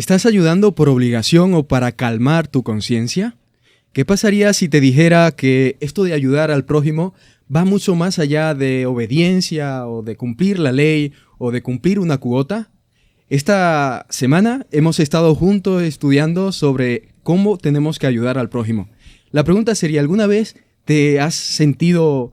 ¿Estás ayudando por obligación o para calmar tu conciencia? ¿Qué pasaría si te dijera que esto de ayudar al prójimo va mucho más allá de obediencia o de cumplir la ley o de cumplir una cuota? Esta semana hemos estado juntos estudiando sobre cómo tenemos que ayudar al prójimo. La pregunta sería, ¿alguna vez te has sentido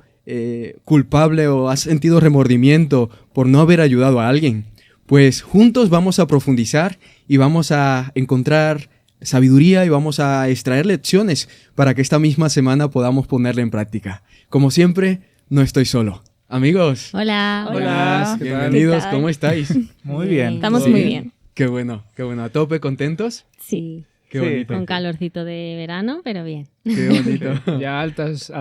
culpable o has sentido remordimiento por no haber ayudado a alguien? Pues juntos vamos a profundizar y vamos a encontrar sabiduría y vamos a extraer lecciones para que esta misma semana podamos ponerla en práctica. Como siempre, no estoy solo. Amigos. Hola. Hola. Bienvenidos. ¿Cómo estáis? Muy bien. Estamos muy bien. Qué bueno. ¿A tope? ¿Contentos? Sí. Qué bonito. Con calorcito de verano, pero bien. Qué bonito. Ya altos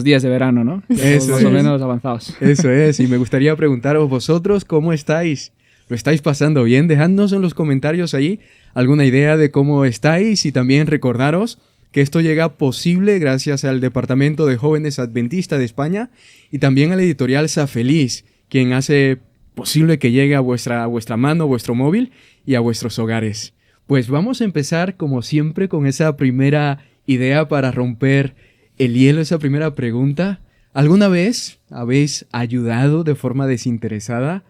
días de verano, ¿no? Eso más es. o menos avanzados. Eso es. Y me gustaría preguntaros vosotros, ¿cómo estáis? ¿Lo estáis pasando bien? Dejadnos en los comentarios ahí alguna idea de cómo estáis y también recordaros que esto llega posible gracias al Departamento de Jóvenes Adventista de España y también a la editorial Sa Feliz, quien hace posible que llegue a vuestra mano, vuestro móvil y a vuestros hogares. Pues vamos a empezar, como siempre, con esa primera idea para romper el hielo, esa primera pregunta. ¿Alguna vez habéis ayudado de forma desinteresada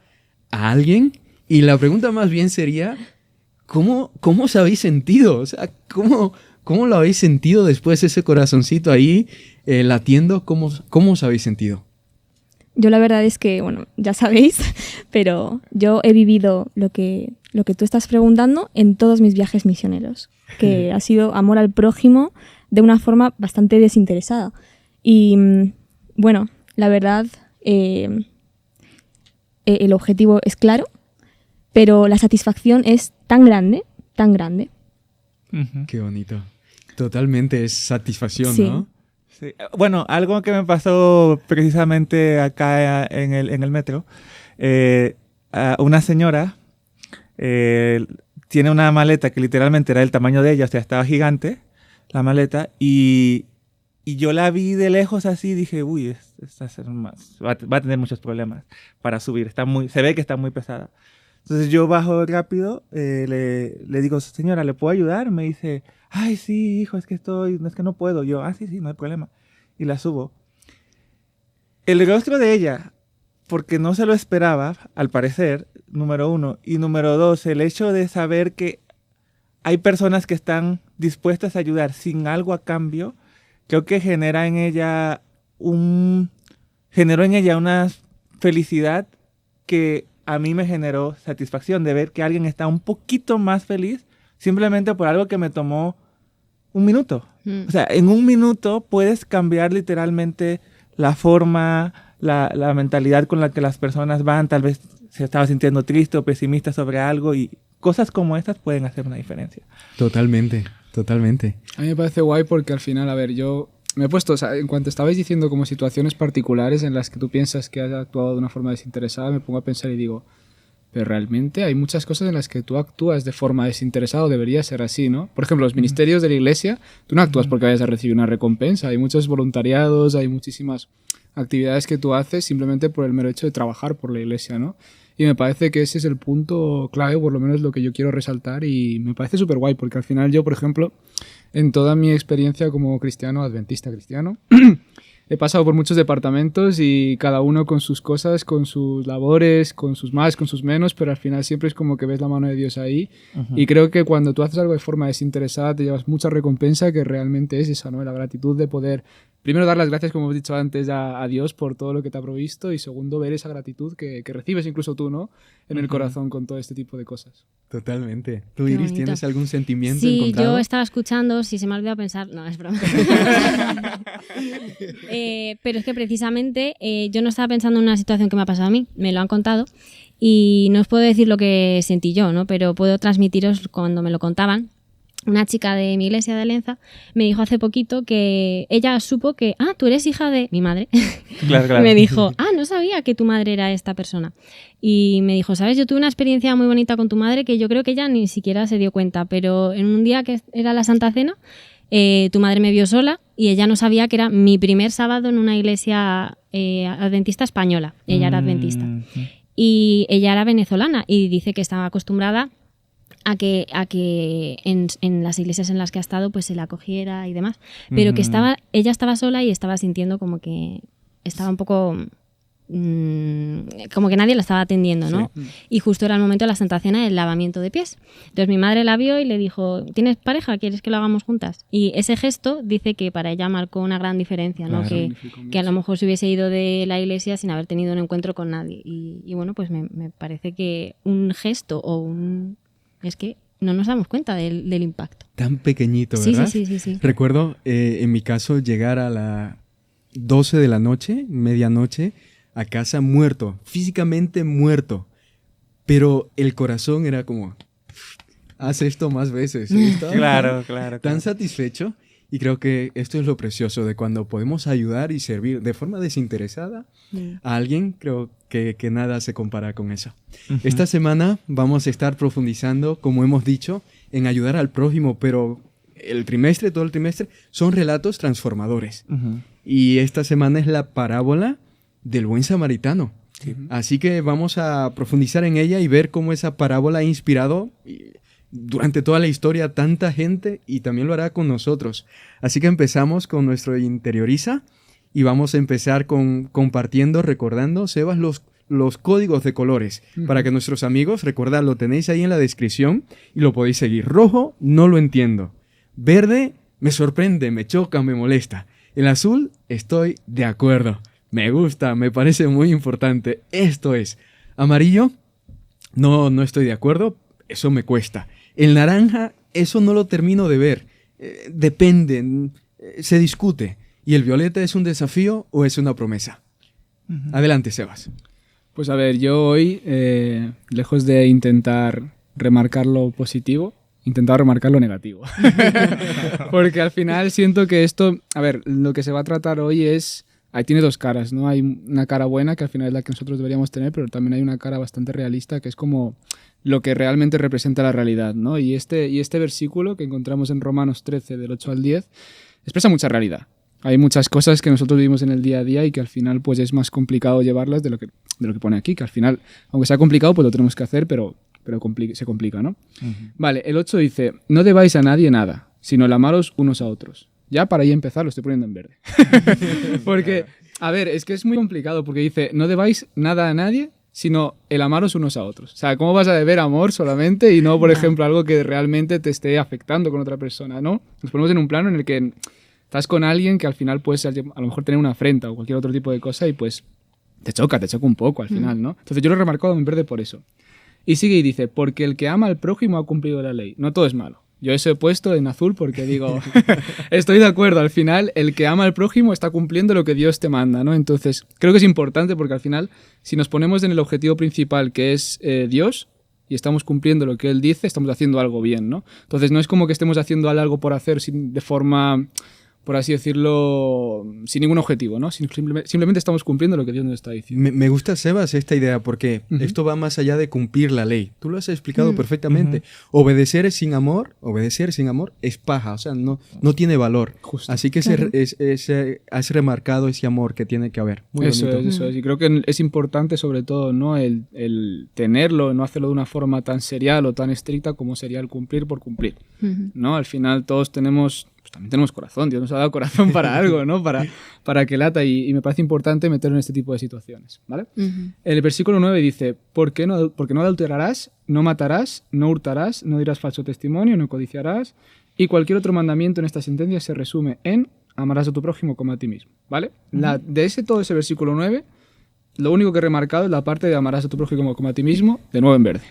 a alguien? Y la pregunta más bien sería, ¿cómo os habéis sentido? O sea, ¿cómo lo habéis sentido después ese corazoncito ahí latiendo? ¿Cómo os habéis sentido? Yo la verdad es que, bueno, ya sabéis, pero yo he vivido lo que tú estás preguntando en todos mis viajes misioneros, que ha sido amor al prójimo de una forma bastante desinteresada. Y bueno, la verdad, el objetivo es claro, pero la satisfacción es tan grande. Qué bonito. Totalmente, es satisfacción, Sí. ¿no? Sí. Bueno, algo que me pasó precisamente acá en el metro, una señora tiene una maleta que literalmente era del tamaño de ella, o sea, estaba gigante la maleta, y yo la vi de lejos así y dije, uy, va a tener muchos problemas para subir, se ve que está muy pesada. Entonces yo bajo rápido, le digo, señora, ¿le puedo ayudar? Me dice, ay, sí, hijo, es que no puedo. Yo, sí, no hay problema. Y la subo. El rostro de ella, porque no se lo esperaba, al parecer, número uno. Y número dos, el hecho de saber que hay personas que están dispuestas a ayudar sin algo a cambio, creo que generó en ella una felicidad que a mí me generó satisfacción de ver que alguien está un poquito más feliz simplemente por algo que me tomó un minuto. O sea, en un minuto puedes cambiar literalmente la forma, la mentalidad con la que las personas van. Tal vez se estaba sintiendo triste o pesimista sobre algo y cosas como estas pueden hacer una diferencia. Totalmente. A mí me parece guay porque al final, a ver, yo me he puesto, o sea, en cuanto estabais diciendo como situaciones particulares en las que tú piensas que has actuado de una forma desinteresada, me pongo a pensar y digo, pero realmente hay muchas cosas en las que tú actúas de forma desinteresada o debería ser así, ¿no? Por ejemplo, los ministerios de la iglesia, tú no actúas porque vayas a recibir una recompensa, hay muchos voluntariados, hay muchísimas actividades que tú haces simplemente por el mero hecho de trabajar por la iglesia, ¿no? Y me parece que ese es el punto clave, por lo menos lo que yo quiero resaltar, y me parece súper guay, porque al final yo, por ejemplo, en toda mi experiencia como cristiano, adventista cristiano, he pasado por muchos departamentos y cada uno con sus cosas, con sus labores, con sus más, con sus menos, pero al final siempre es como que ves la mano de Dios ahí. Y creo que cuando tú haces algo de forma desinteresada te llevas mucha recompensa, que realmente es esa, ¿no? La gratitud de poder, primero, dar las gracias, como hemos dicho antes, a Dios por todo lo que te ha provisto, y segundo, ver esa gratitud que recibes incluso tú, ¿no? En el corazón con todo este tipo de cosas. Totalmente. ¿Tú, Qué Iris, bonito. tienes algún sentimiento Sí, encontrado? yo estaba escuchando, si se me ha olvidado pensar, no, es broma. Pero es que precisamente yo no estaba pensando en una situación que me ha pasado a mí, me lo han contado, y no os puedo decir lo que sentí yo, ¿no? Pero puedo transmitiros cuando me lo contaban. Una chica de mi iglesia de Alianza me dijo hace poquito que ella supo que, tú eres hija de mi madre. Claro. Me dijo, no sabía que tu madre era esta persona. Y me dijo, ¿sabes? Yo tuve una experiencia muy bonita con tu madre que yo creo que ella ni siquiera se dio cuenta, pero en un día que era la Santa Cena, tu madre me vio sola y ella no sabía que era mi primer sábado en una iglesia adventista española. Ella era adventista. Y ella era venezolana y dice que estaba acostumbrada a que en las iglesias en las que ha estado pues se la acogiera y demás, pero que ella estaba sola y estaba sintiendo como que estaba un poco como que nadie la estaba atendiendo, ¿no? Sí. Y justo era el momento de la Santa Cena del lavamiento de pies. Entonces mi madre la vio y le dijo, ¿tienes pareja? ¿Quieres que lo hagamos juntas? Y ese gesto dice que para ella marcó una gran diferencia, ¿no? Claro. Que a lo mejor se hubiese ido de la iglesia sin haber tenido un encuentro con nadie. Y bueno, pues me parece que un gesto es que no nos damos cuenta del impacto. Tan pequeñito, ¿verdad? Sí. Recuerdo, en mi caso, llegar a las 12 de la noche, medianoche, a casa muerto, físicamente muerto, pero el corazón era como, haz esto más veces. Claro. Tan satisfecho, y creo que esto es lo precioso de cuando podemos ayudar y servir de forma desinteresada a alguien. Creo que nada se compara con eso. Esta semana vamos a estar profundizando, como hemos dicho, en ayudar al prójimo, pero todo el trimestre, son relatos transformadores. Y esta semana es la parábola del buen samaritano. Sí. Así que vamos a profundizar en ella y ver cómo esa parábola ha inspirado durante toda la historia a tanta gente, y también lo hará con nosotros. Así que empezamos con nuestro Interioriza y vamos a empezar compartiendo, recordando, Sebas, los códigos de colores para que nuestros amigos, recordad, lo tenéis ahí en la descripción y lo podéis seguir. Rojo, no lo entiendo. Verde, me sorprende, me choca, me molesta. El azul, estoy de acuerdo. Me gusta, me parece muy importante. Esto es. Amarillo, no estoy de acuerdo, eso me cuesta. El naranja, eso no lo termino de ver. Depende, se discute. ¿Y el violeta es un desafío o es una promesa? Adelante, Sebas. Pues a ver, yo hoy, lejos de intentar remarcar lo positivo, he intentado remarcar lo negativo. Porque al final siento que esto, a ver, lo que se va a tratar hoy es... Ahí tiene dos caras, ¿no? Hay una cara buena, que al final es la que nosotros deberíamos tener, pero también hay una cara bastante realista, que es como lo que realmente representa la realidad, ¿no? Y este versículo que encontramos en Romanos 13, del 8 al 10, expresa mucha realidad. Hay muchas cosas que nosotros vivimos en el día a día y que al final pues es más complicado llevarlas de lo que pone aquí, que al final, aunque sea complicado, pues lo tenemos que hacer, pero se complica, ¿no? Vale, el 8 dice, no debáis a nadie nada, sino el amaros unos a otros. Ya para ahí empezar lo estoy poniendo en verde. Porque, a ver, es que es muy complicado porque dice, no debáis nada a nadie, sino el amaros unos a otros. O sea, ¿cómo vas a deber amor solamente y no, por ejemplo, algo que realmente te esté afectando con otra persona, ¿no? Nos ponemos en un plano en el que estás con alguien que al final puedes a lo mejor tener una afrenta o cualquier otro tipo de cosa y pues te choca un poco al final, ¿no? Entonces yo lo he remarcado en verde por eso. Y sigue y dice, porque el que ama al prójimo ha cumplido la ley. No todo es malo. Yo eso he puesto en azul porque digo, estoy de acuerdo, al final el que ama al prójimo está cumpliendo lo que Dios te manda, ¿no? Entonces creo que es importante porque al final si nos ponemos en el objetivo principal que es Dios y estamos cumpliendo lo que Él dice, estamos haciendo algo bien, ¿no? Entonces no es como que estemos haciendo algo por hacer de forma, por así decirlo, sin ningún objetivo, ¿no? Simplemente estamos cumpliendo lo que Dios nos está diciendo. Me gusta, Sebas, esta idea porque esto va más allá de cumplir la ley. Tú lo has explicado perfectamente. Obedecer sin amor es paja, o sea, no tiene valor. Justo. Así que has remarcado ese amor que tiene que haber. Muy bonito. Eso es. Y creo que es importante sobre todo, ¿no? el tenerlo, no hacerlo de una forma tan serial o tan estricta como sería el cumplir por cumplir, ¿no? Al final todos tenemos... Pues también tenemos corazón, Dios nos ha dado corazón para algo, ¿no? Para que lata y me parece importante meterlo en este tipo de situaciones, ¿vale? El versículo 9 dice, porque no adulterarás, no matarás, no hurtarás, no dirás falso testimonio, no codiciarás, y cualquier otro mandamiento en esta sentencia se resume en amarás a tu prójimo como a ti mismo, ¿vale? Todo ese versículo 9, lo único que he remarcado es la parte de amarás a tu prójimo como a ti mismo, de nuevo en verde.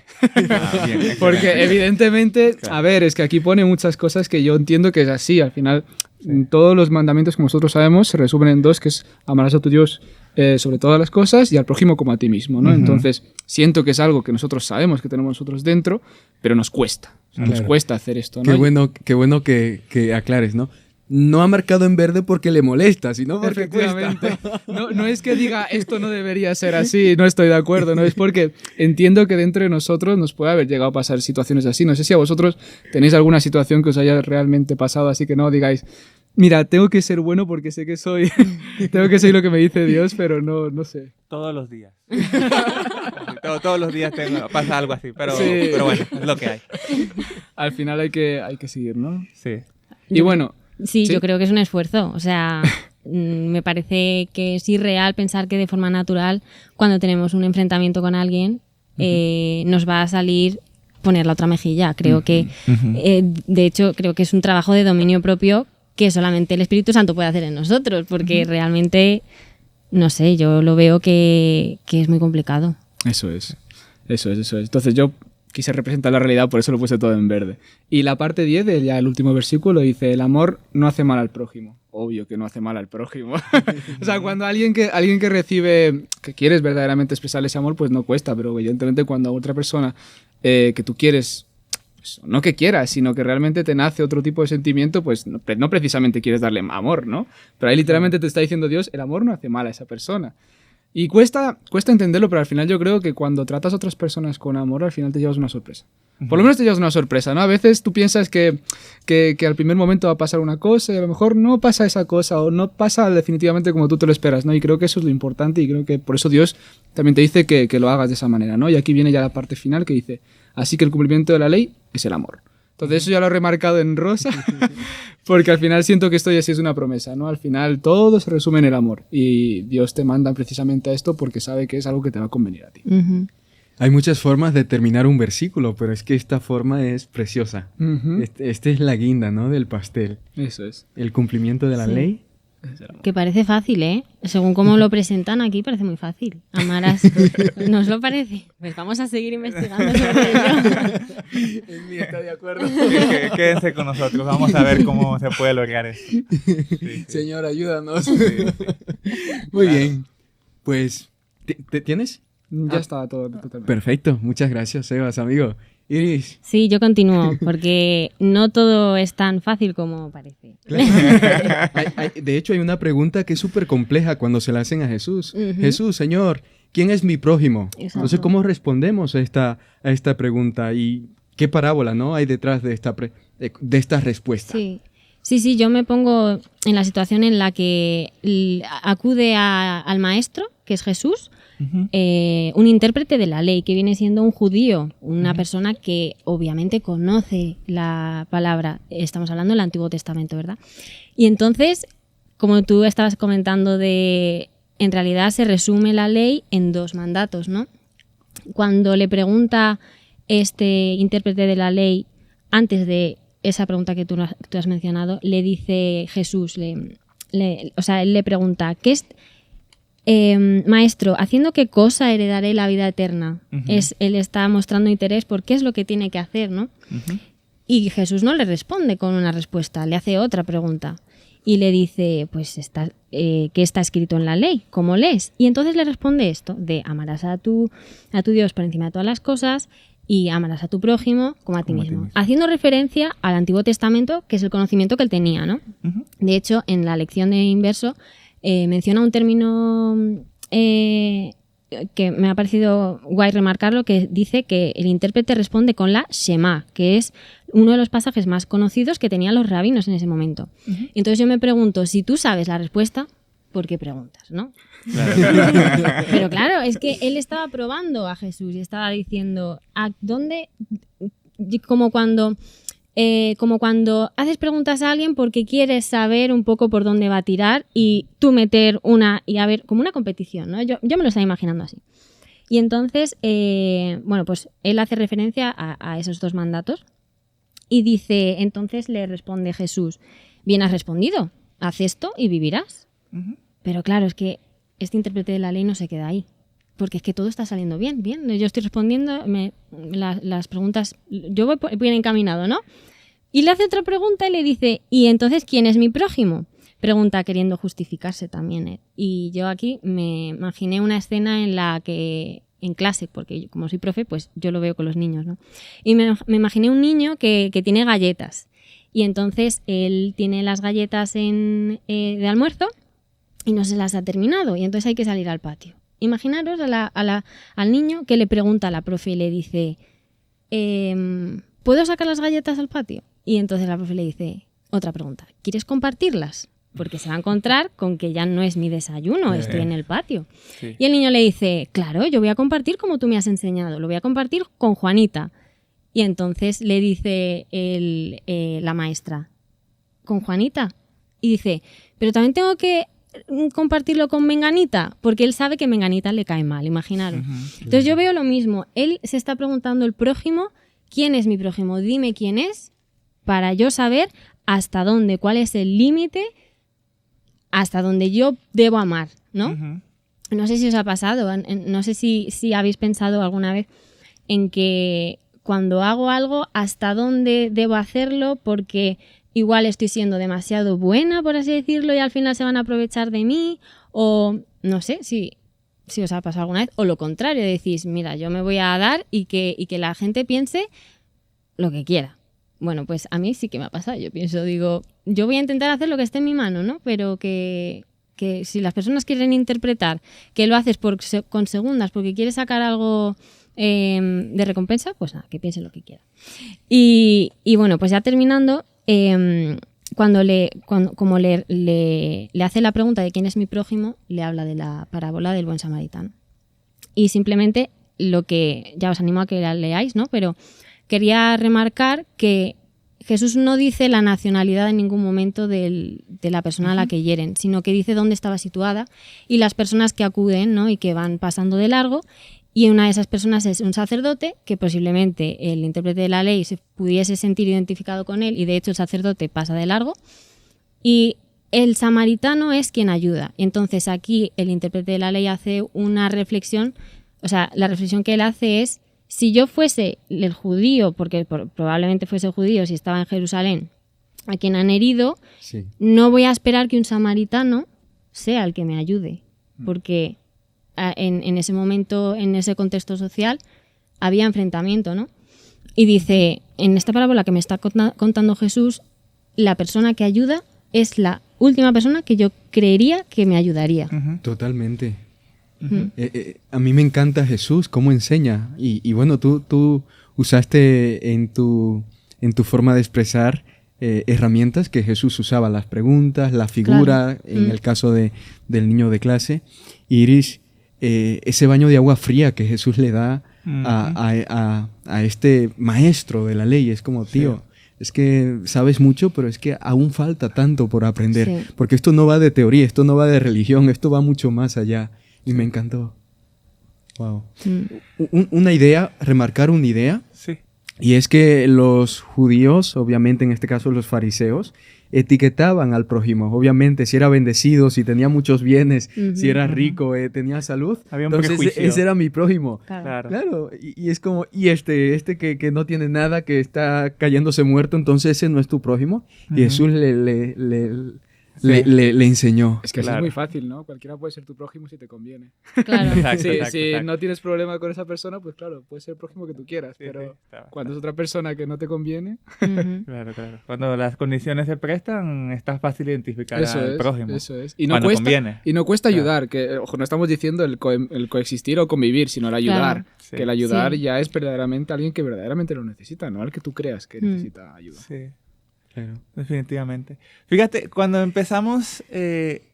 Bien, porque evidentemente, a ver, es que aquí pone muchas cosas que yo entiendo que es así. Al final, todos los mandamientos que nosotros sabemos se resumen en dos, que es amarás a tu Dios sobre todas las cosas y al prójimo como a ti mismo, ¿no? Entonces, siento que es algo que nosotros sabemos que tenemos nosotros dentro, pero nos cuesta. O sea, nos cuesta hacer esto, ¿no? Qué bueno que aclares, ¿no? No ha marcado en verde porque le molesta, sino porque efectivamente. No es que diga esto no debería ser así, no estoy de acuerdo, no es porque entiendo que dentro de nosotros nos puede haber llegado a pasar situaciones así. No sé si a vosotros tenéis alguna situación que os haya realmente pasado, así que no digáis, Mira, tengo que ser bueno porque sé que soy... tengo que ser lo que me dice Dios, pero no sé. Todos los días. Todos los días pasa algo así, pero bueno, es lo que hay. Al final hay que seguir, ¿no? Sí. Y bueno... Sí, yo creo que es un esfuerzo. O sea, me parece que es irreal pensar que de forma natural, cuando tenemos un enfrentamiento con alguien, nos va a salir poner la otra mejilla. Creo que, de hecho, creo que es un trabajo de dominio propio que solamente el Espíritu Santo puede hacer en nosotros, porque realmente, no sé, yo lo veo que es muy complicado. Eso es. Entonces yo quise representar la realidad, por eso lo puse todo en verde. Y la parte 10, ya el último versículo, dice, el amor no hace mal al prójimo. Obvio que no hace mal al prójimo. O sea, cuando alguien que recibe, que quieres verdaderamente expresarle ese amor, pues no cuesta, pero evidentemente cuando a otra persona que tú quieres, pues, no que quieras, sino que realmente te nace otro tipo de sentimiento, pues no precisamente quieres darle amor, ¿no? Pero ahí literalmente te está diciendo Dios, el amor no hace mal a esa persona. Y cuesta entenderlo, pero al final yo creo que cuando tratas a otras personas con amor, al final te llevas una sorpresa. Por lo menos te llevas una sorpresa, ¿no? A veces tú piensas que al primer momento va a pasar una cosa y a lo mejor no pasa esa cosa o no pasa definitivamente como tú te lo esperas, ¿no? Y creo que eso es lo importante y creo que por eso Dios también te dice que lo hagas de esa manera, ¿no? Y aquí viene ya la parte final que dice, así que el cumplimiento de la ley es el amor. Entonces eso ya lo he remarcado en rosa, porque al final siento que esto ya sí es una promesa, ¿no? Al final todo se resume en el amor y Dios te manda precisamente a esto porque sabe que es algo que te va a convenir a ti. Hay muchas formas de terminar un versículo, pero es que esta forma es preciosa. Este es la guinda, ¿no? Del pastel. Eso es. El cumplimiento de la ley. Que parece fácil, ¿eh? Según cómo lo presentan aquí, parece muy fácil. Amarás, ¿no os lo parece? Pues vamos a seguir investigando sobre ello. Él está de acuerdo. Quédense con nosotros, vamos a ver cómo se puede lograr eso. Sí. Señor, ayúdanos. Sí. Muy bien. Pues, ¿tienes? Ya está todo totalmente. Perfecto. Muchas gracias, Sebas, amigo. Iris. Sí, yo continúo, porque no todo es tan fácil como parece. De hecho, hay una pregunta que es súper compleja cuando se la hacen a Jesús. Jesús, Señor, ¿quién es mi prójimo? Exacto. Entonces, ¿cómo respondemos a esta pregunta? ¿Y qué parábola, no, hay detrás de esta respuesta? Sí, yo me pongo en la situación en la que acude al maestro, que es Jesús, un intérprete de la ley, que viene siendo un judío, una persona que obviamente conoce la palabra. Estamos hablando del Antiguo Testamento, ¿verdad? Y entonces, como tú estabas comentando, en realidad se resume la ley en 2 mandatos, ¿no? Cuando le pregunta este intérprete de la ley, antes de esa pregunta que tú has mencionado, le dice Jesús, él le pregunta, ¿qué es... maestro, ¿haciendo qué cosa heredaré la vida eterna? Él está mostrando interés por qué es lo que tiene que hacer, ¿no? Y Jesús no le responde con una respuesta, le hace otra pregunta. Y le dice, pues, ¿qué está escrito en la ley? ¿Cómo lees? Y entonces le responde esto, de amarás a tu Dios por encima de todas las cosas y amarás a tu prójimo como a ti mismo. Haciendo referencia al Antiguo Testamento, que es el conocimiento que él tenía, ¿no? De hecho, en la lección de inverso, menciona un término que me ha parecido guay remarcarlo, que dice que el intérprete responde con la Shema, que es uno de los pasajes más conocidos que tenían los rabinos en ese momento. Entonces yo me pregunto, si tú sabes la respuesta, ¿por qué preguntas, no? Claro. Pero claro, es que él estaba probando a Jesús y estaba diciendo, ¿a dónde? Como cuando haces preguntas a alguien porque quieres saber un poco por dónde va a tirar y tú meter y a ver, como una competición, ¿no? Yo me lo estaba imaginando así. Y entonces, pues él hace referencia a esos 2 mandatos y dice, entonces le responde Jesús, bien has respondido, haz esto y vivirás. Pero claro, es que este intérprete de la ley no se queda ahí. Porque es que todo está saliendo bien. Yo estoy respondiendo las preguntas, yo voy bien encaminado, ¿no? Y le hace otra pregunta y le dice, ¿y entonces quién es mi prójimo? Pregunta queriendo justificarse también. Y yo aquí me imaginé una escena en la que, en clase, porque yo, como soy profe, pues yo lo veo con los niños, ¿no? Y me imaginé un niño que tiene galletas. Y entonces él tiene las galletas de almuerzo y no se las ha terminado. Y entonces hay que salir al patio. Imaginaros al niño que le pregunta a la profe y le dice, ¿puedo sacar las galletas al patio? Y entonces la profe le dice, otra pregunta, ¿quieres compartirlas? Porque se va a encontrar con que ya no es mi desayuno, estoy en el patio. Sí. Y el niño le dice, claro, yo voy a compartir como tú me has enseñado, lo voy a compartir con Juanita. Y entonces le dice la maestra, ¿con Juanita? Y dice, pero también tengo que compartirlo con Menganita, porque él sabe que Menganita le cae mal, imaginaros. Entonces yo veo lo mismo, él se está preguntando el prójimo, ¿quién es mi prójimo? Dime quién es, para yo saber hasta dónde, cuál es el límite, hasta donde yo debo amar, ¿no? No sé si os ha pasado, no sé si habéis pensado alguna vez en que cuando hago algo, hasta dónde debo hacerlo, porque igual estoy siendo demasiado buena, por así decirlo, y al final se van a aprovechar de mí, o no sé si os ha pasado alguna vez, o lo contrario, decís, mira, yo me voy a dar y que la gente piense lo que quiera. Bueno, pues a mí sí que me ha pasado, digo, yo voy a intentar hacer lo que esté en mi mano, ¿no? Pero que si las personas quieren interpretar que lo haces con segundas porque quieres sacar algo de recompensa, pues nada, que piensen lo que quieran. Y bueno, pues ya terminando, cuando le hace la pregunta de quién es mi prójimo, le habla de la parábola del buen samaritano. Y simplemente lo que ya os animo a que la leáis, ¿no? Pero quería remarcar que Jesús no dice la nacionalidad en ningún momento de la persona a la que hieren, sino que dice dónde estaba situada y las personas que acuden, ¿no? Y que van pasando de largo. Y una de esas personas es un sacerdote, que posiblemente el intérprete de la ley se pudiese sentir identificado con él, y de hecho el sacerdote pasa de largo. Y el samaritano es quien ayuda. Entonces aquí el intérprete de la ley hace una reflexión, o sea, la reflexión que él hace es, si yo fuese el judío, porque probablemente fuese judío si estaba en Jerusalén, a quien han herido, Sí. no voy a esperar que un samaritano sea el que me ayude, porque en ese momento, en ese contexto social, había enfrentamiento, ¿no? Y dice, en esta parábola que me está contando Jesús, la persona que ayuda es la última persona que yo creería que me ayudaría. Totalmente. A mí me encanta Jesús, cómo enseña. Y bueno, tú usaste en tu forma de expresar herramientas que Jesús usaba, las preguntas, la figura, Claro. en el caso del niño de clase. Iris, ese baño de agua fría que Jesús le da a este maestro de la ley, es como, tío, es que sabes mucho, pero es que aún falta tanto por aprender. Sí. Porque esto no va de teoría, esto no va de religión, esto va mucho más allá. Y me encantó. Wow. Una idea, remarcar una idea, Sí. y es que los judíos, obviamente en este caso los fariseos, etiquetaban al prójimo. Obviamente, si era bendecido, si tenía muchos bienes, si era rico, tenía salud, Había un entonces prejuicio. ese era mi prójimo. Claro. Claro, y es como, y este que no tiene nada, que está cayéndose muerto, entonces ese no es tu prójimo. Y Jesús le enseñó. Es que así Claro. es muy fácil, ¿no? Cualquiera puede ser tu prójimo si te conviene. Claro. Exacto, Si exacto. no tienes problema con esa persona, pues claro, puede ser el prójimo que tú quieras. Sí, pero sí, está. cuando es otra persona que no te conviene, Ujú. Claro, claro. Cuando las condiciones se prestan, está fácil identificar eso al es. prójimo. Eso es. Y no Cuando cuesta, conviene. y no cuesta Claro. ayudar, que ojo, no estamos diciendo el coexistir o convivir, sino el ayudar. Claro. Sí. Que el ayudar Sí. ya es verdaderamente alguien que verdaderamente lo necesita, no al que tú creas que necesita ayuda. Sí, Claro. definitivamente. Fíjate, cuando empezamos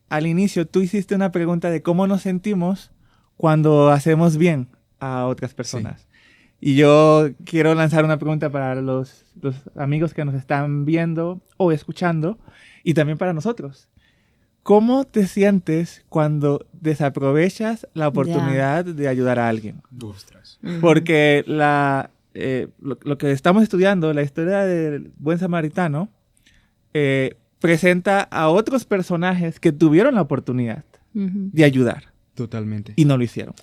al inicio, tú hiciste una pregunta de cómo nos sentimos cuando hacemos bien a otras personas. Y yo quiero lanzar una pregunta para los amigos que nos están viendo o escuchando, y también para nosotros. ¿Cómo te sientes cuando desaprovechas la oportunidad de ayudar a alguien? Ostras. Porque lo que estamos estudiando, la historia del buen samaritano, presenta a otros personajes que tuvieron la oportunidad Ujú. de ayudar Totalmente. y no lo hicieron.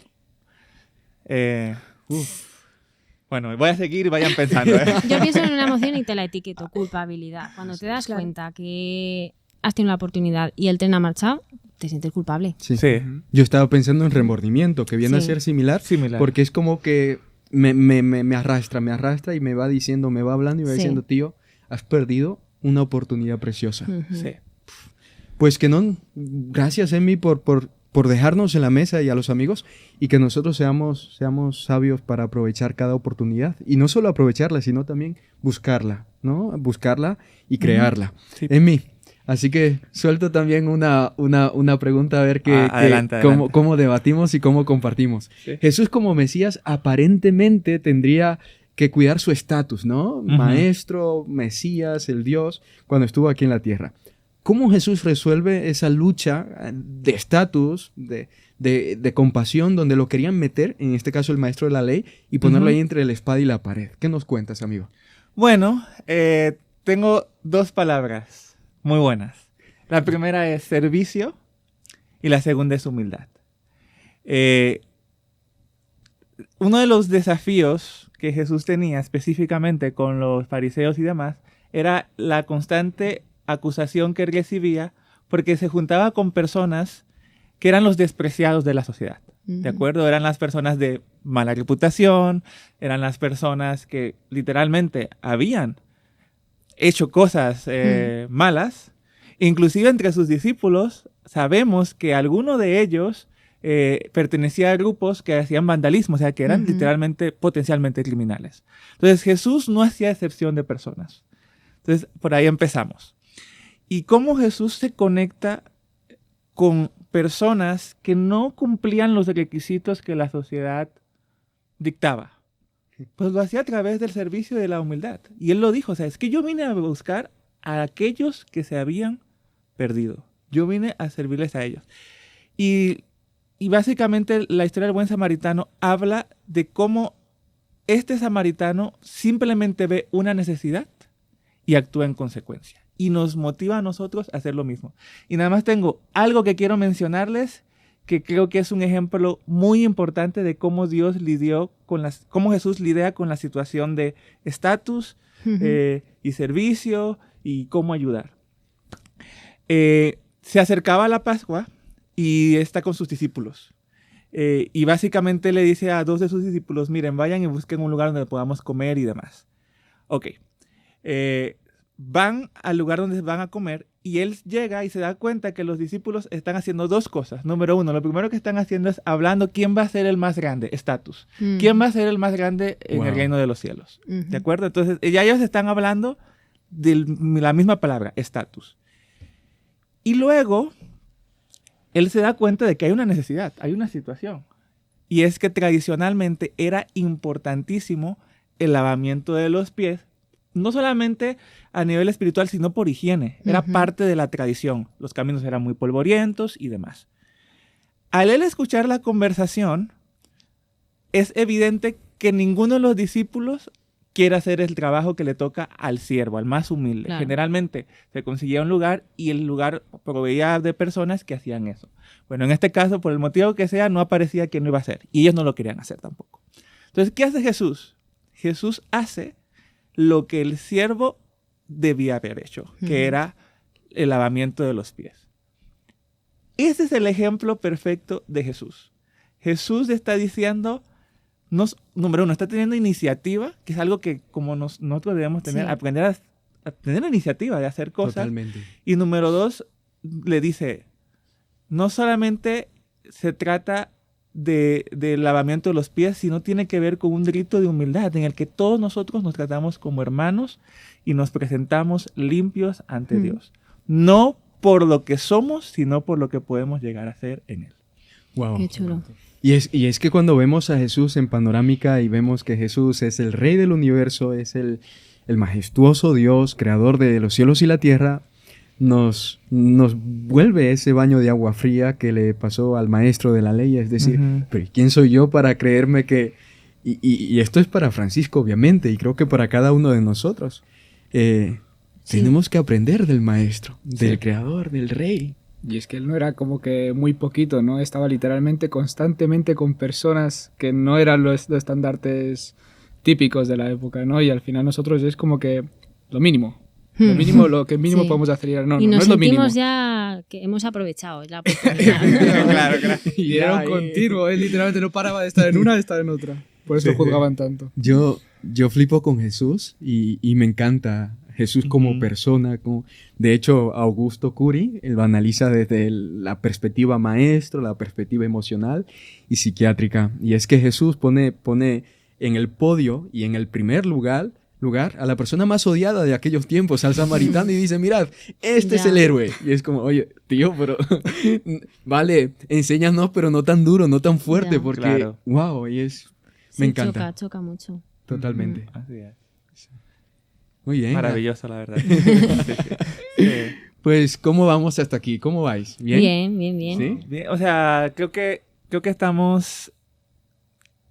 Bueno, voy a seguir y vayan pensando. Yo pienso en una emoción y te la etiqueto, culpabilidad. Cuando te das Claro. cuenta que has tenido la oportunidad y el tren ha marchado, te sientes culpable. Sí. Sí, Yo estaba pensando en remordimiento, que viene a Sí. ser similar, similar. porque es como que me arrastra y me va diciendo, me va hablando y me va Sí. diciendo, tío, has perdido una oportunidad preciosa. Ujú. Sí. Pues que no, gracias Emi por por dejarnos en la mesa y a los amigos, y que nosotros seamos sabios para aprovechar cada oportunidad. Y no solo aprovecharla, sino también buscarla, ¿no? Buscarla y crearla. Sí. En mí. Así que suelto también una pregunta a ver Adelante. cómo debatimos y cómo compartimos. Sí. Jesús como Mesías aparentemente tendría que cuidar su estatus, ¿no? Maestro, Mesías, el Dios, cuando estuvo aquí en la tierra. ¿Cómo Jesús resuelve esa lucha de estatus, de compasión, donde lo querían meter, en este caso el maestro de la ley, y ponerlo ahí entre la espada y la pared? ¿Qué nos cuentas, amigo? Bueno, tengo 2 palabras muy buenas. La primera es servicio y la segunda es humildad. Uno de los desafíos que Jesús tenía específicamente con los fariseos y demás era la constante acusación que recibía porque se juntaba con personas que eran los despreciados de la sociedad. ¿De acuerdo? Eran las personas de mala reputación, eran las personas que literalmente habían hecho cosas malas. Inclusive entre sus discípulos sabemos que alguno de ellos pertenecía a grupos que hacían vandalismo, o sea, que eran literalmente, potencialmente criminales. Entonces Jesús no hacía excepción de personas. Entonces por ahí empezamos. ¿Y cómo Jesús se conecta con personas que no cumplían los requisitos que la sociedad dictaba? Pues lo hacía a través del servicio y de la humildad. Y él lo dijo, o sea, es que yo vine a buscar a aquellos que se habían perdido. Yo vine a servirles a ellos. Y básicamente la historia del buen samaritano habla de cómo este samaritano simplemente ve una necesidad y actúa en consecuencia. Y nos motiva a nosotros a hacer lo mismo. Y nada más tengo algo que quiero mencionarles, que creo que es un ejemplo muy importante de cómo cómo Jesús lidia con la situación de estatus y servicio y cómo ayudar. Se acercaba a la Pascua y está con sus discípulos. Y básicamente le dice a 2 de sus discípulos, miren, vayan y busquen un lugar donde podamos comer y demás. Ok. Van al lugar donde van a comer y él llega y se da cuenta que los discípulos están haciendo 2 cosas. Número 1, lo primero que están haciendo es hablando quién va a ser el más grande, estatus. ¿Quién va a ser el más grande en el reino de los cielos? ¿De acuerdo? Entonces, ya ellos están hablando de la misma palabra, estatus. Y luego, él se da cuenta de que hay una necesidad, hay una situación. Y es que tradicionalmente era importantísimo el lavamiento de los pies, no solamente a nivel espiritual, sino por higiene. Era parte de la tradición. Los caminos eran muy polvorientos y demás. Al él escuchar la conversación, es evidente que ninguno de los discípulos quiere hacer el trabajo que le toca al siervo, al más humilde. Claro. Generalmente se conseguía un lugar y el lugar proveía de personas que hacían eso. Bueno, en este caso, por el motivo que sea, no aparecía quién lo iba a hacer. Y ellos no lo querían hacer tampoco. Entonces, ¿qué hace Jesús? Jesús hace lo que el siervo debía haber hecho, que era el lavamiento de los pies. Ese es el ejemplo perfecto de Jesús. Jesús está diciendo, número 1, está teniendo iniciativa, que es algo que como nosotros debemos tener, aprender a tener iniciativa de hacer cosas. Totalmente. Y número 2, le dice, no solamente se trata del lavamiento de los pies, sino tiene que ver con un rito de humildad en el que todos nosotros nos tratamos como hermanos y nos presentamos limpios ante Dios. No por lo que somos, sino por lo que podemos llegar a ser en Él. Wow. Qué chulo. Y es que cuando vemos a Jesús en panorámica y vemos que Jesús es el Rey del universo, es el majestuoso Dios, creador de los cielos y la tierra, nos vuelve ese baño de agua fría que le pasó al maestro de la ley, es decir, pero ¿quién soy yo para creerme que...? Y esto es para Francisco, obviamente, y creo que para cada uno de nosotros. Tenemos que aprender del maestro, del creador, del rey. Y es que él no era como que muy poquito, ¿no? Estaba literalmente constantemente con personas que no eran los estandartes típicos de la época, ¿no? Y al final nosotros es como que lo mínimo. Lo mínimo, lo que mínimo podemos hacer. No, y no nos es lo mínimo. sentimos ya que hemos aprovechado la oportunidad. Claro. Y era un continuo, él literalmente no paraba de estar en una, de estar en otra. Por eso juzgaban tanto. Yo flipo con Jesús y me encanta Jesús como Ujú. persona. De hecho, Augusto Curi él lo analiza desde la perspectiva maestro, la perspectiva emocional y psiquiátrica. Y es que Jesús pone en el podio y en el primer lugar a la persona más odiada de aquellos tiempos, al samaritano, y dice, mirad, este es Ya. el héroe. Y es como, oye, tío, pero vale, enséñanos, pero no tan duro, no tan fuerte, Ya. porque, Claro. wow, y es, me Sí, encanta, choca mucho. totalmente. Así es. Muy bien. Maravilloso, la verdad. Sí, sí. Sí. Pues, ¿cómo vamos hasta aquí? ¿Cómo vais? ¿Bien? Bien. ¿Sí? Bien, o sea, creo que estamos...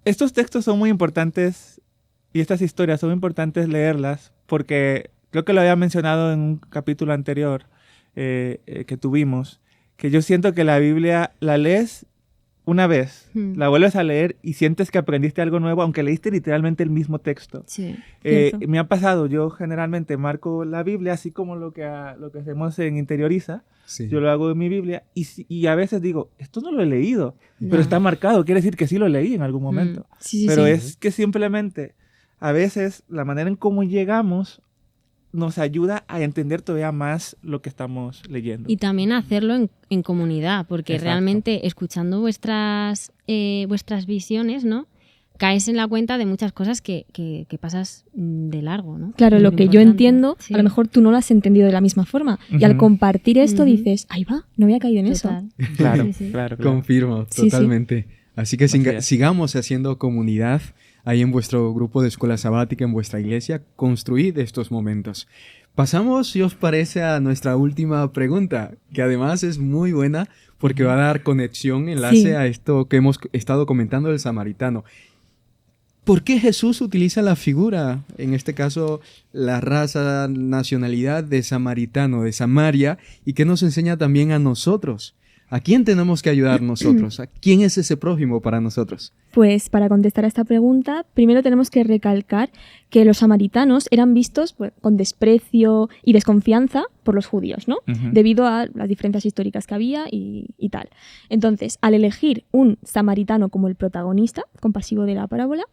Estos textos son muy importantes y estas historias son importantes leerlas porque creo que lo había mencionado en un capítulo anterior que tuvimos, que yo siento que la Biblia la lees una vez, la vuelves a leer y sientes que aprendiste algo nuevo, aunque leíste literalmente el mismo texto. Sí. Cierto. Me ha pasado, yo generalmente marco la Biblia así como lo que hacemos en Interioriza. Sí. Yo lo hago en mi Biblia y a veces digo, esto no lo he leído, pero Ya. está marcado, quiere decir que sí lo leí en algún momento. Sí, Pero sí. es que simplemente a veces la manera en cómo llegamos nos ayuda a entender todavía más lo que estamos leyendo. Y también hacerlo en comunidad, porque Exacto. realmente escuchando vuestras visiones, ¿no? Caes en la cuenta de muchas cosas que pasas de largo, ¿no? Claro, Muy lo que yo importante. entiendo, Sí. a lo mejor tú no lo has entendido de la misma forma. Y al Ujú. compartir esto Ujú. dices, ahí va, no había caído en eso. Total. Claro, Sí, sí. claro. Confirmo, Sí, sí. totalmente. Así que Así es. sigamos haciendo comunidad ahí en vuestro grupo de escuela sabática, en vuestra iglesia. Construid estos momentos. Pasamos, si os parece, a nuestra última pregunta, que además es muy buena porque va a dar conexión, enlace Sí. a esto que hemos estado comentando del samaritano. ¿Por qué Jesús utiliza la figura, en este caso la raza, nacionalidad de samaritano, de Samaria, y qué nos enseña también a nosotros? ¿A quién tenemos que ayudar nosotros? ¿A quién es ese prójimo para nosotros? Pues para contestar a esta pregunta, primero tenemos que recalcar que los samaritanos eran vistos pues, con desprecio y desconfianza por los judíos, ¿no? Ujú. Debido a las diferencias históricas que había y tal. Entonces, al elegir un samaritano como el protagonista compasivo de la parábola,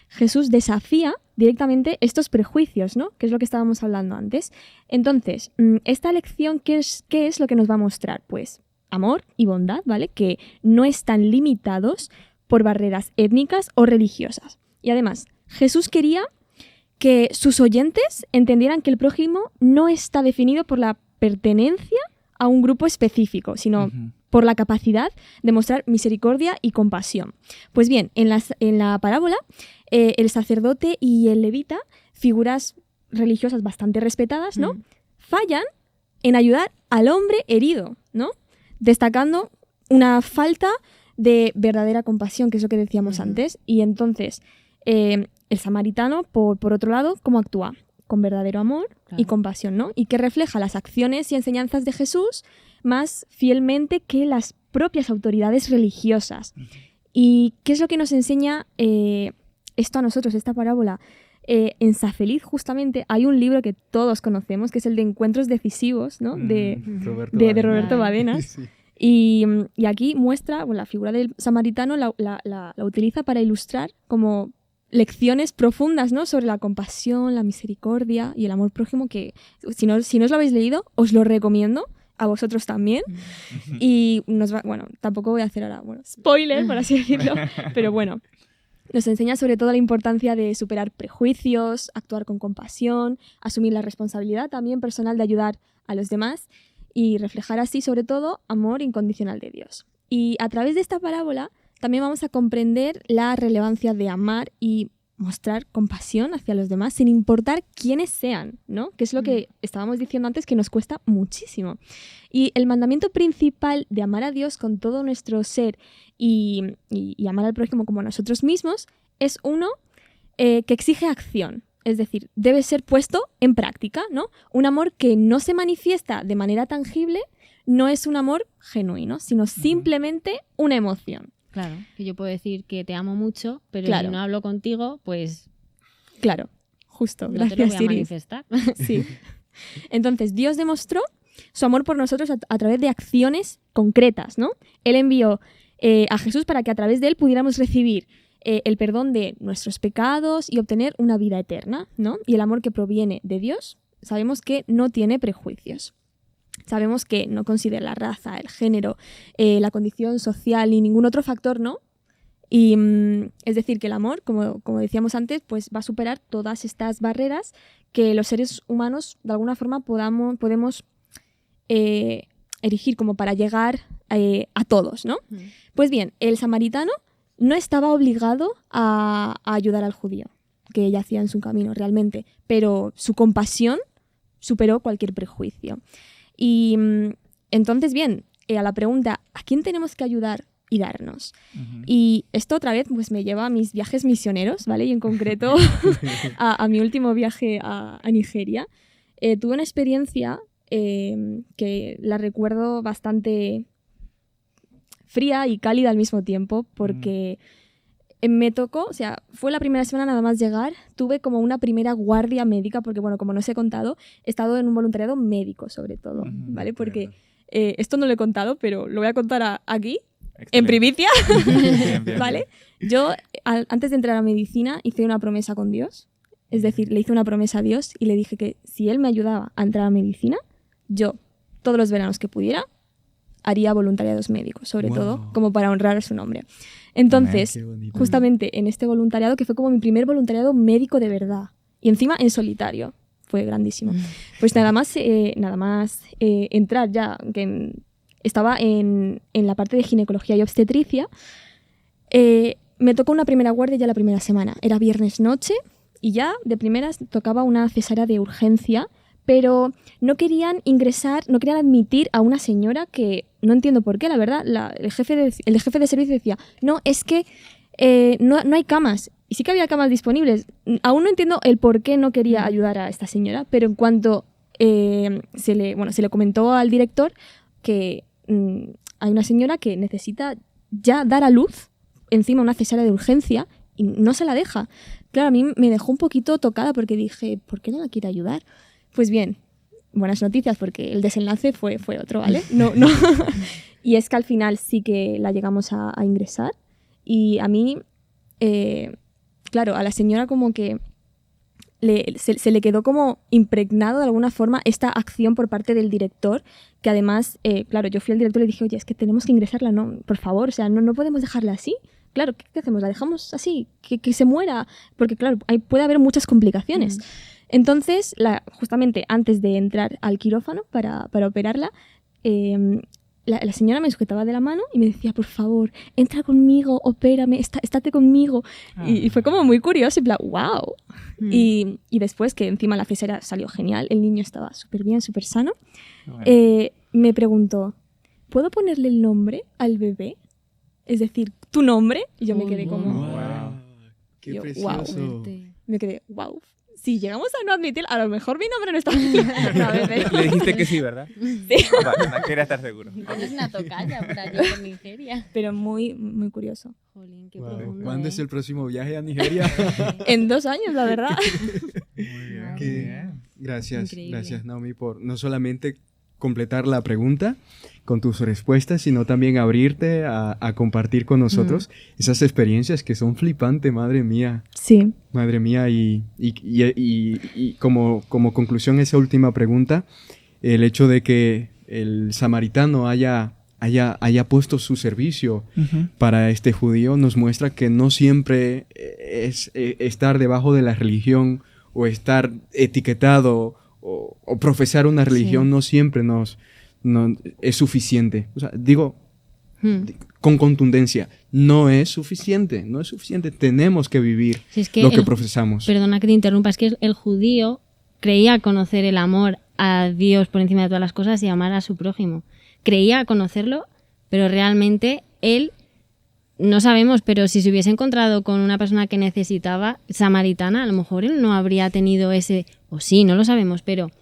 Jesús desafía directamente estos prejuicios, ¿no? Que es lo que estábamos hablando antes. Entonces, esta lección, ¿qué es lo que nos va a mostrar? Pues amor y bondad, ¿vale? Que no están limitados por barreras étnicas o religiosas. Y además, Jesús quería que sus oyentes entendieran que el prójimo no está definido por la pertenencia a un grupo específico, sino Ujú. por la capacidad de mostrar misericordia y compasión. Pues bien, en la parábola, el sacerdote y el levita, figuras religiosas bastante respetadas, ¿no? Fallan en ayudar al hombre herido, ¿no? Destacando una falta de verdadera compasión, que es lo que decíamos antes. Y entonces, el samaritano, por otro lado, ¿cómo actúa? Con verdadero amor y Claro. compasión, ¿no? Y que refleja las acciones y enseñanzas de Jesús más fielmente que las propias autoridades religiosas. ¿Y qué es lo que nos enseña esto a nosotros, esta parábola? En Safeliz, justamente, hay un libro que todos conocemos, que es el de Encuentros Decisivos, ¿no? De Roberto Badenas. Sí. Y aquí muestra, bueno, la figura del samaritano la utiliza para ilustrar como lecciones profundas, ¿no? Sobre la compasión, la misericordia y el amor prójimo, que si no os lo habéis leído, os lo recomiendo, a vosotros también. Y bueno, tampoco voy a hacer ahora, bueno, spoiler, por así decirlo, pero bueno, nos enseña sobre todo la importancia de superar prejuicios, actuar con compasión, asumir la responsabilidad también personal de ayudar a los demás y reflejar así, sobre todo, amor incondicional de Dios. Y a través de esta parábola también vamos a comprender la relevancia de amar y mostrar compasión hacia los demás sin importar quiénes sean, ¿no? Que es lo que estábamos diciendo antes, que nos cuesta muchísimo. Y el mandamiento principal de amar a Dios con todo nuestro ser y amar al prójimo como a nosotros mismos es uno que exige acción. Es decir, debe ser puesto en práctica, ¿no? Un amor que no se manifiesta de manera tangible no es un amor genuino, sino simplemente una emoción. Claro, que yo puedo decir que te amo mucho, pero Claro. si no hablo contigo, pues Claro, justo. no te lo Gracias, voy a Iris. manifestar. Sí. Entonces, Dios demostró su amor por nosotros a través de acciones concretas, ¿no? Él envió a Jesús para que a través de él pudiéramos recibir el perdón de nuestros pecados y obtener una vida eterna, ¿no? Y el amor que proviene de Dios sabemos que no tiene prejuicios. Sabemos que no considera la raza, el género, la condición social ni ningún otro factor, ¿no? Y es decir, que el amor, como decíamos antes, pues va a superar todas estas barreras que los seres humanos de alguna forma podemos erigir como para llegar a todos, ¿no? Pues bien, el samaritano no estaba obligado a ayudar al judío, que yacía en su camino realmente, pero su compasión superó cualquier prejuicio. Y entonces, bien, a la pregunta, ¿a quién tenemos que ayudar y darnos? Y esto otra vez pues me lleva a mis viajes misioneros, ¿vale? Y en concreto a mi último viaje a Nigeria. Tuve una experiencia que la recuerdo bastante fría y cálida al mismo tiempo, porque me tocó, o sea, fue la primera semana nada más llegar, tuve como una primera guardia médica, porque bueno, como no os he contado, he estado en un voluntariado médico sobre todo, ¿vale? Porque esto no lo he contado, pero lo voy a contar aquí, en primicia, ¿vale? Yo, antes de entrar a medicina, hice una promesa con Dios, es decir, le hice una promesa a Dios y le dije que si Él me ayudaba a entrar a medicina, yo, todos los veranos que pudiera, haría voluntariados médicos, sobre todo como para honrar su nombre. Entonces, justamente en este voluntariado, que fue como mi primer voluntariado médico de verdad, y encima en solitario, fue grandísimo. Pues nada más entrar ya, que estaba en la parte de ginecología y obstetricia, me tocó una primera guardia ya la primera semana. Era viernes noche y ya de primeras tocaba una cesárea de urgencia, pero no querían admitir a una señora que, no entiendo por qué, la verdad, el jefe de servicio decía, no, es que no hay camas. Y sí que había camas disponibles. Aún no entiendo el por qué no quería ayudar a esta señora, pero en cuanto se le comentó al director que hay una señora que necesita ya dar a luz, encima una cesárea de urgencia, y no se la deja. Claro, a mí me dejó un poquito tocada porque dije, ¿por qué no la quiere ayudar? Pues bien, buenas noticias porque el desenlace fue otro, ¿vale? No. Y es que al final sí que la llegamos a ingresar y a mí, claro, a la señora como que se le quedó como impregnado de alguna forma esta acción por parte del director, que además, claro, yo fui al director y le dije, oye, es que tenemos que ingresarla, no, por favor, o sea, no podemos dejarla así. Claro, ¿qué hacemos? ¿La dejamos así? ¿Que se muera? Porque claro, puede haber muchas complicaciones. Entonces, justamente antes de entrar al quirófano para operarla, la señora me sujetaba de la mano y me decía, por favor, entra conmigo, opérame, estate conmigo. Y fue como muy curioso, y plan, wow. Y después, que encima la cesárea salió genial, el niño estaba súper bien, súper sano, me preguntó, ¿puedo ponerle el nombre al bebé? Es decir, tu nombre. Y yo me quedé como... ¡Wow! ¡Qué precioso! Wow. Me quedé, wow. Si llegamos a no admitir, a lo mejor mi nombre no está bien. Le dijiste que sí, ¿verdad? Sí. Vale, no quería estar seguro. Es una tocaya por allí en Nigeria. Pero muy, muy curioso. Jolín, qué Wow. profundo, ¿Cuándo es el próximo viaje a Nigeria? En 2 años, la verdad. Muy bien. Gracias, Increíble. gracias Naomi por no solamente completar la pregunta con tus respuestas, sino también abrirte a compartir con nosotros esas experiencias que son flipantes, madre mía. Sí. Madre mía, y como conclusión esa última pregunta, el hecho de que el samaritano haya puesto su servicio para este judío nos muestra que no siempre es estar debajo de la religión o estar etiquetado o profesar una religión no siempre no es suficiente. O sea, digo con contundencia, no es suficiente. Tenemos que vivir lo que profesamos. Perdona que te interrumpa, es que el judío creía conocer el amor a Dios por encima de todas las cosas y amar a su prójimo. Creía conocerlo, pero realmente él, no sabemos, pero si se hubiese encontrado con una persona que necesitaba samaritana, a lo mejor él no habría tenido ese... O sí, no lo sabemos, pero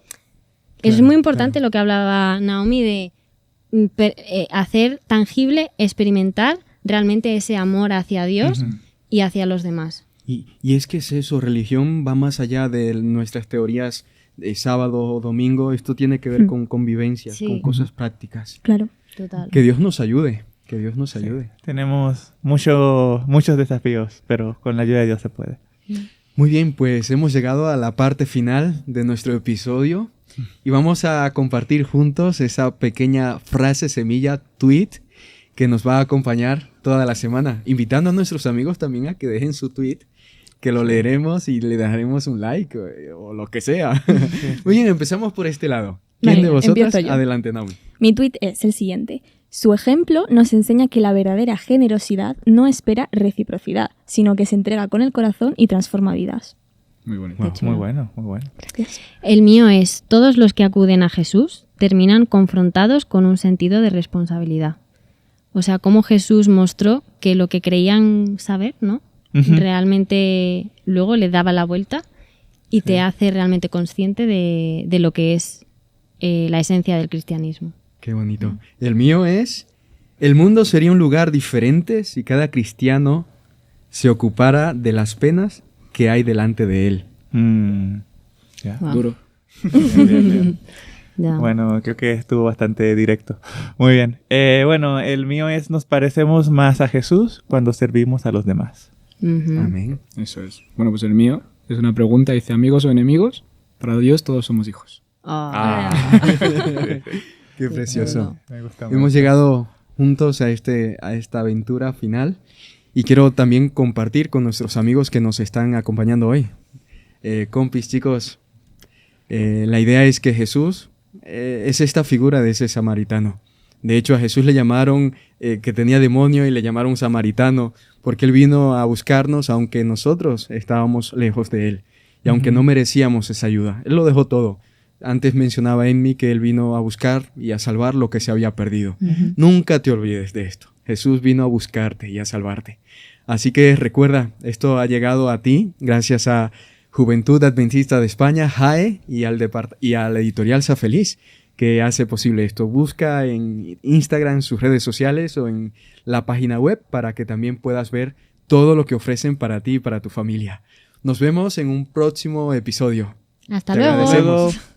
es muy importante lo que hablaba Naomi de hacer tangible, experimentar realmente ese amor hacia Dios y hacia los demás. Y es que es eso, religión va más allá de nuestras teorías de sábado o domingo. Esto tiene que ver con convivencia, con cosas prácticas. Claro. Total. Que Dios nos ayude. Que Dios nos ayude. Tenemos muchos desafíos, pero con la ayuda de Dios se puede. Muy bien, pues hemos llegado a la parte final de nuestro episodio y vamos a compartir juntos esa pequeña frase semilla, tweet, que nos va a acompañar toda la semana, invitando a nuestros amigos también a que dejen su tweet, que lo leeremos y le dejaremos un like o lo que sea. Muy bien, empezamos por este lado. ¿Quién Vale, de vosotras? empiezo yo. Adelante, Naomi. Mi tuit es el siguiente. Su ejemplo nos enseña que la verdadera generosidad no espera reciprocidad, sino que se entrega con el corazón y transforma vidas. Muy bonito. Wow, muy bueno, muy bueno. Gracias. El mío es, todos los que acuden a Jesús terminan confrontados con un sentido de responsabilidad. O sea, cómo Jesús mostró que lo que creían saber, ¿no? Ujú. Realmente luego le daba la vuelta y te hace realmente consciente de lo que es la esencia del cristianismo. Qué bonito. El mío es, el mundo sería un lugar diferente si cada cristiano se ocupara de las penas que hay delante de él. Ya. Wow. Duro. Bien, bien, bien. Ya. Bueno, creo que estuvo bastante directo. Muy bien. Bueno, el mío es, nos parecemos más a Jesús cuando servimos a los demás. Ujú. Amén. Eso es. Bueno, pues el mío es una pregunta, dice, amigos o enemigos, para Dios todos somos hijos. Ah. Qué precioso. Me gusta Hemos llegado juntos a esta aventura final y quiero también compartir con nuestros amigos que nos están acompañando hoy. Compis, chicos, la idea es que Jesús es esta figura de ese samaritano. De hecho, a Jesús le llamaron que tenía demonio y le llamaron samaritano porque Él vino a buscarnos aunque nosotros estábamos lejos de Él y aunque no merecíamos esa ayuda. Él lo dejó todo. Antes mencionaba Emmy que Él vino a buscar y a salvar lo que se había perdido. Nunca te olvides de esto. Jesús vino a buscarte y a salvarte. Así que recuerda, esto ha llegado a ti gracias a Juventud Adventista de España, JAE, y a la editorial Sa Feliz, que hace posible esto. Busca en Instagram, sus redes sociales o en la página web para que también puedas ver todo lo que ofrecen para ti y para tu familia. Nos vemos en un próximo episodio. Hasta Te luego. agradecemos.